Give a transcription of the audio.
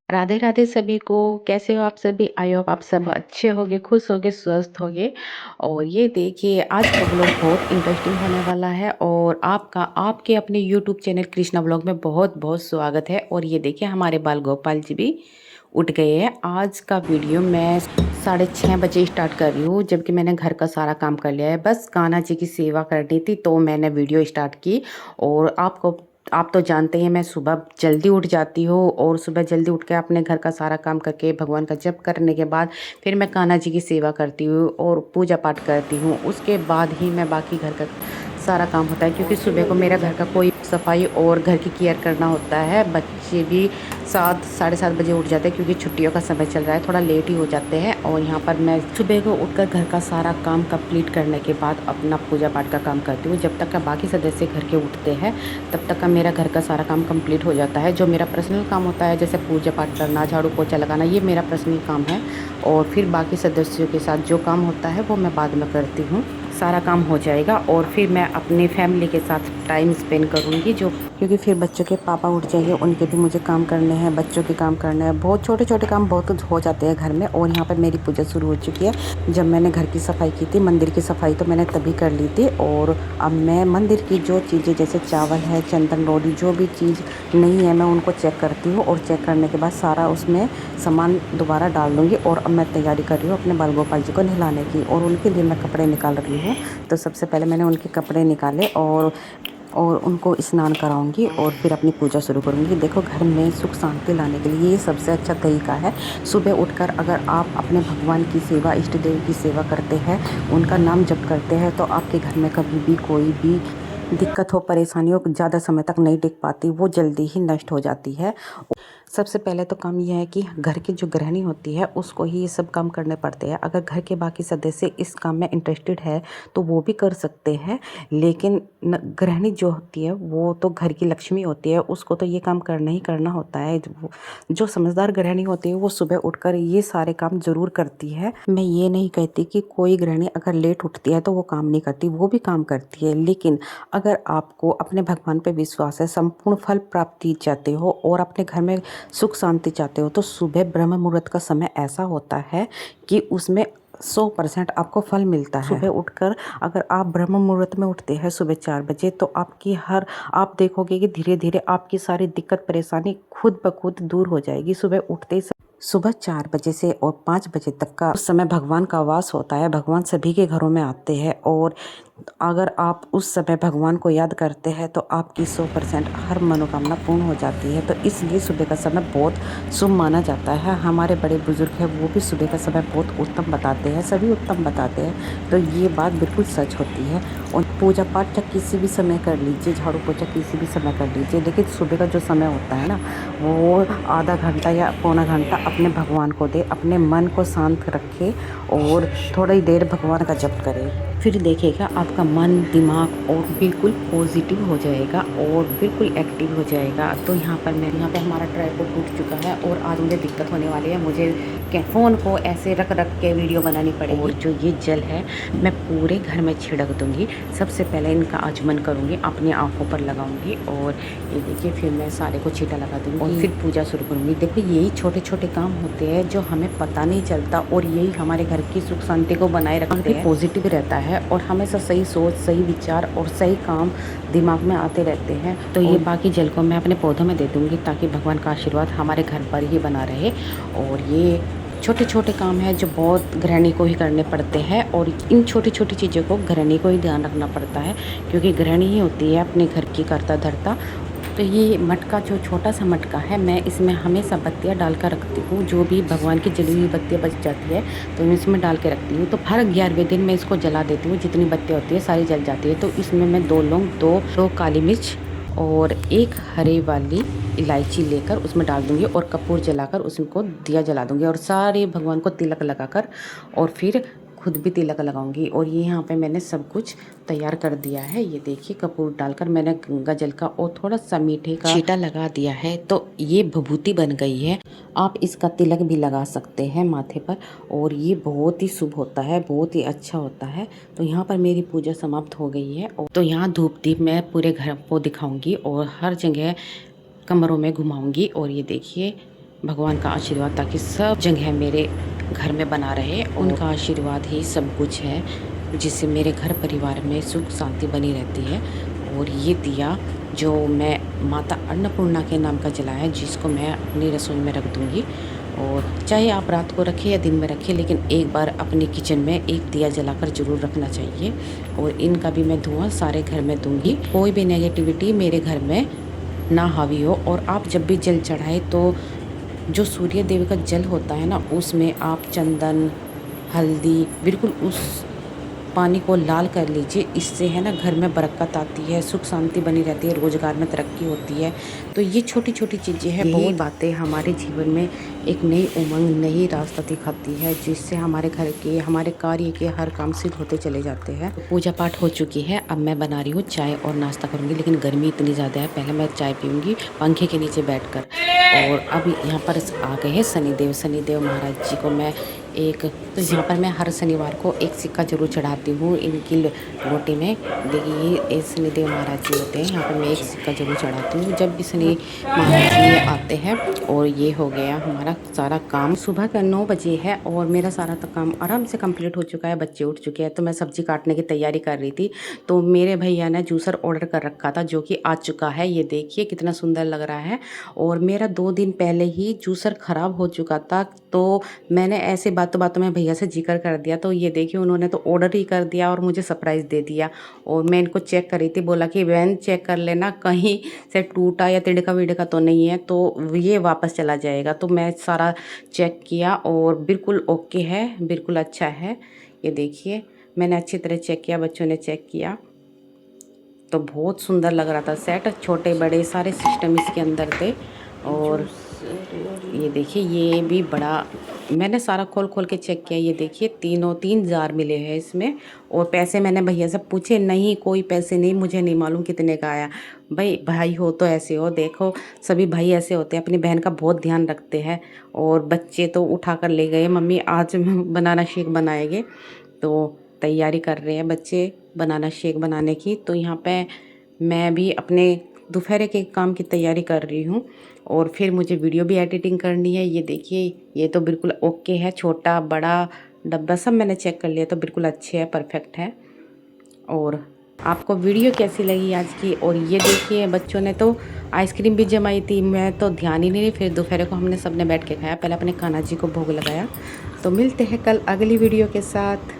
राधे राधे सभी को। कैसे हो आप सभी? आई होप आप सब अच्छे होगे, खुश होगे, स्वस्थ होगे। और ये देखिए, आज का ब्लॉग बहुत इंटरेस्टिंग होने वाला है और आपका आपके अपने यूट्यूब चैनल कृष्णा ब्लॉग में बहुत बहुत स्वागत है। और ये देखिए, हमारे बाल गोपाल जी भी उठ गए हैं। आज का वीडियो मैं 6:30 बजे स्टार्ट कर रही हूँ, जबकि मैंने घर का सारा काम कर लिया है। बस कान्हा जी की सेवा करनी थी तो मैंने वीडियो स्टार्ट की। और आप तो जानते हैं, मैं सुबह जल्दी उठ जाती हूँ और सुबह जल्दी उठ के अपने घर का सारा काम करके भगवान का जप करने के बाद फिर मैं कान्हा जी की सेवा करती हूँ और पूजा पाठ करती हूँ। उसके बाद ही मैं बाकी घर का सारा काम होता है, क्योंकि सुबह को मेरा घर का कोई सफाई और घर की केयर करना होता है। बच्चे भी 7 साढ़े 7 बजे उठ जाते हैं, क्योंकि छुट्टियों का समय चल रहा है, थोड़ा लेट ही हो जाते हैं। और यहाँ पर मैं सुबह को उठकर घर का सारा काम कंप्लीट करने के बाद अपना पूजा पाठ का काम करती हूँ। जब तक का बाकी सदस्य घर के उठते हैं तब तक का मेरा घर का सारा काम कंप्लीट हो जाता है। जो मेरा पर्सनल काम होता है, जैसे पूजा पाठ करना, झाड़ू पोछा लगाना, ये मेरा पर्सनल काम है। और फिर बाकी सदस्यों के साथ जो काम होता है वो मैं बाद में करती हूँ। सारा काम हो जाएगा और फिर मैं अपनी फैमिली के साथ टाइम स्पेंड करूँगी, जो क्योंकि फिर बच्चों के पापा उठ जाएंगे, उनके भी मुझे काम करने हैं, बच्चों के काम करने हैं। बहुत छोटे छोटे काम बहुत हो जाते हैं घर में। और यहाँ पर मेरी पूजा शुरू हो चुकी है। जब मैंने घर की सफाई की थी, मंदिर की सफाई, तो मैंने तभी कर ली थी। और अब मैं मंदिर की जो चीज़ें, जैसे चावल है, चंदन रोड़ी, जो भी चीज़ नहीं है, मैं उनको चेक करती हूँ। और चेक करने के बाद सारा उसमें सामान दोबारा डाल दूँगी। और अब मैं तैयारी कर रही हूँ अपने बाल गोपाल जी को नहलाने की, और उनके लिए मैं कपड़े निकाल रही हूँ। तो सबसे पहले मैंने उनके कपड़े निकाले और उनको स्नान कराऊंगी और फिर अपनी पूजा शुरू करूंगी। देखो, घर में सुख शांति लाने के लिए ये सबसे अच्छा तरीका है। सुबह उठकर अगर आप अपने भगवान की सेवा, इष्ट देव की सेवा करते हैं, उनका नाम जप करते हैं, तो आपके घर में कभी भी कोई भी दिक्कत हो, परेशानी हो, ज़्यादा समय तक नहीं टिक पाती, वो जल्दी ही नष्ट हो जाती है। सबसे पहले तो काम यह है कि घर की जो गृहिणी होती है उसको ही ये सब काम करने पड़ते हैं। अगर घर के बाकी सदस्य इस काम में इंटरेस्टेड है तो वो भी कर सकते हैं, लेकिन गृहिणी जो होती है वो तो घर की लक्ष्मी होती है, उसको तो ये काम करना ही करना होता है। जो समझदार गृहिणी होती है वो सुबह उठकर ये सारे काम जरूर करती है। मैं ये नहीं कहती कि कोई गृहिणी अगर लेट उठती है तो वो काम नहीं करती, वो भी काम करती है। लेकिन अगर आपको अपने भगवान पे विश्वास है, संपूर्ण फल प्राप्ति चाहते हो और अपने घर में सुख शांति चाहते हो, तो सुबह ब्रह्म मुहूर्त का समय ऐसा होता है कि उसमें 100% आपको फल मिलता है। सुबह उठकर अगर आप ब्रह्म मुहूर्त में उठते हैं सुबह 4 बजे, तो आप देखोगे कि धीरे धीरे आपकी सारी दिक्कत परेशानी खुद ब खुद दूर हो जाएगी। सुबह उठते ही सुबह 4 बजे से और 5 बजे तक का उस समय भगवान का वास होता है। भगवान सभी के घरों में आते हैं, और अगर आप उस समय भगवान को याद करते हैं तो आपकी 100% हर मनोकामना पूर्ण हो जाती है। तो इसलिए सुबह का समय बहुत शुभ माना जाता है। हमारे बड़े बुजुर्ग हैं, वो भी सुबह का समय बहुत उत्तम बताते हैं, सभी उत्तम बताते हैं। तो ये बात बिल्कुल सच होती है। और पूजा पाठ चाहे किसी भी समय कर लीजिए, झाड़ू पोछा किसी भी समय कर लीजिए, लेकिन सुबह का जो समय होता है ना, वो आधा घंटा या पौना घंटा अपने भगवान को दे, अपने मन को शांत रखे और थोड़ी देर भगवान का जप करें। फिर देखिएगा आपका मन, दिमाग और बिल्कुल पॉजिटिव हो जाएगा और बिल्कुल एक्टिव हो जाएगा। तो यहाँ पे हमारा ट्राइपॉड टूट चुका है और आज मुझे दिक्कत होने वाली है। मुझे फ़ोन को ऐसे रख रख के वीडियो बनानी पड़ेगी। और जो ये जल है मैं पूरे घर में छिड़क दूँगी। सबसे पहले इनका आचमन करूँगी, अपनी आँखों पर लगाऊँगी, और ये देखिए फिर मैं सारे को छींटा लगा दूँगी और फिर पूजा शुरू करूँगी। देखो, यही छोटे छोटे काम होते हैं जो हमें पता नहीं चलता, और यही हमारे घर की सुख शांति को बनाए रखते हैं। पॉजिटिव रहता है और हमेशा सही सोच, सही विचार और सही काम दिमाग में आते रहते हैं। तो ये बाकी जल को मैं अपने पौधों में दे दूँगी, ताकि भगवान का आशीर्वाद हमारे घर पर ही बना रहे। और ये छोटे छोटे काम हैं जो बहुत गृहिणी को ही करने पड़ते हैं, और इन छोटी छोटी चीज़ों को गृहिणी को ही ध्यान रखना पड़ता है, क्योंकि गृहिणी ही होती है अपने घर की कर्ता धर्ता। तो ये मटका, जो छोटा सा मटका है, मैं इसमें हमेशा बत्तियाँ डाल कर रखती हूँ। जो भी भगवान की जली हुई बत्तियाँ बच जाती है तो मैं इसमें डाल के रखती हूँ। तो हर 11वें दिन मैं इसको जला देती हूँ। जितनी बत्तियाँ होती है सारी जल जाती है। तो इसमें मैं 2 लौंग, दो काली मिर्च और 1 हरे वाली इलायची लेकर उसमें डाल दूँगी, और कपूर जलाकर उसको दिया जला दूँगी, और सारे भगवान को तिलक लगाकर और फिर खुद भी तिलक लगाऊंगी। और ये यहाँ पे मैंने सब कुछ तैयार कर दिया है। ये देखिए, कपूर डालकर मैंने गंगा जल का और थोड़ा सा मीठे का छींटा लगा दिया है। तो ये विभूति बन गई है। आप इसका तिलक भी लगा सकते हैं माथे पर, और ये बहुत ही शुभ होता है, बहुत ही अच्छा होता है। तो यहाँ पर मेरी पूजा समाप्त हो गई है। और तो यहाँ धूप दीप मैं पूरे घर को दिखाऊंगी और हर जगह कमरों में घुमाऊंगी। और ये देखिए, भगवान का आशीर्वाद ताकि सब जगह मेरे घर में बना रहे। उनका आशीर्वाद ही सब कुछ है, जिससे मेरे घर परिवार में सुख शांति बनी रहती है। और ये दिया जो मैं माता अन्नपूर्णा के नाम का जलाया है, जिसको मैं अपनी रसोई में रख दूँगी। और चाहे आप रात को रखें या दिन में रखें, लेकिन एक बार अपने किचन में एक दिया जलाकर ज़रूर रखना चाहिए। और इनका भी मैं धुआं सारे घर में दूंगी, कोई भी नेगेटिविटी मेरे घर में ना हावी हो। और आप जब भी जल चढ़ाए तो जो सूर्य देव का जल होता है ना, उसमें आप चंदन, हल्दी बिल्कुल उस पानी को लाल कर लीजिए। इससे है ना घर में बरकत आती है, सुख शांति बनी रहती है, रोज़गार में तरक्की होती है। तो ये छोटी छोटी चीज़ें हैं, बहुत बातें हमारे जीवन में एक नई उमंग, नई रास्ता दिखाती है, जिससे हमारे घर के, हमारे कार्य के हर काम सिद्ध होते चले जाते हैं। तो पूजा पाठ हो चुकी है, अब मैं बना रही हूँ चाय और नाश्ता करूँगी। लेकिन गर्मी इतनी ज़्यादा है, पहले मैं चाय पीऊँगी पंखे के नीचे बैठ। और अब यहाँ पर आ गए हैं शनिदेव महाराज जी को मैं तो यहाँ पर मैं हर शनिवार को एक सिक्का जरूर चढ़ाती हूँ इनकी रोटी में। देखिए ये शनिदेव महाराज जी होते हैं, यहाँ पर मैं एक सिक्का जरूर चढ़ाती हूँ जब भी शनि महाराज जी आते हैं। और ये हो गया हमारा सारा काम। सुबह का 9 बजे है और मेरा सारा काम आराम से कंप्लीट हो चुका है, बच्चे उठ चुके हैं। तो मैं सब्जी काटने की तैयारी कर रही थी, तो मेरे भैया ने जूसर ऑर्डर कर रखा था, जो कि आ चुका है। ये देखिए कितना सुंदर लग रहा है। और मेरा 2 दिन पहले ही जूसर ख़राब हो चुका था, तो मैंने ऐसे बातों बातों में भैया से जिक्र कर दिया। तो ये देखिए उन्होंने तो ऑर्डर ही कर दिया और मुझे सरप्राइज़ दे दिया। और मैं इनको चेक कर रही थी, बोला कि बहन चेक कर लेना कहीं से टूटा या तिड़का विड़का तो नहीं है, तो ये वापस चला जाएगा। तो मैं सारा चेक किया और बिल्कुल ओके है, बिल्कुल अच्छा है। ये देखिए मैंने अच्छी तरह चेक किया, बच्चों ने चेक किया, तो बहुत सुंदर लग रहा था सेट। छोटे बड़े सारे सिस्टम इसके अंदर थे। और ये देखिए ये भी बड़ा, मैंने सारा खोल खोल के चेक किया। ये देखिए 3 जार मिले हैं इसमें। और पैसे मैंने भैया से पूछे, नहीं कोई पैसे नहीं, मुझे नहीं मालूम कितने का आया। भाई भाई हो तो ऐसे हो, देखो सभी भाई ऐसे होते हैं, अपनी बहन का बहुत ध्यान रखते हैं। और बच्चे तो उठा कर ले गए, मम्मी आज बनाना शेक बनाएंगे। तो तैयारी कर रहे हैं बच्चे बनाना शेक बनाने की। तो यहाँ पे मैं भी अपने दोपहर के काम की तैयारी कर रही हूँ। और फिर मुझे वीडियो भी एडिटिंग करनी है। ये देखिए ये तो बिल्कुल ओके है, छोटा बड़ा डब्बा सब मैंने चेक कर लिया, तो बिल्कुल अच्छे है, परफेक्ट है। और आपको वीडियो कैसी लगी आज की? और ये देखिए बच्चों ने तो आइसक्रीम भी जमाई थी, मैं तो ध्यान ही नहीं। फिर दोपहर को हमने सबने बैठ के खाया, पहले अपने कान्हा जी को भोग लगाया। तो मिलते हैं कल अगली वीडियो के साथ।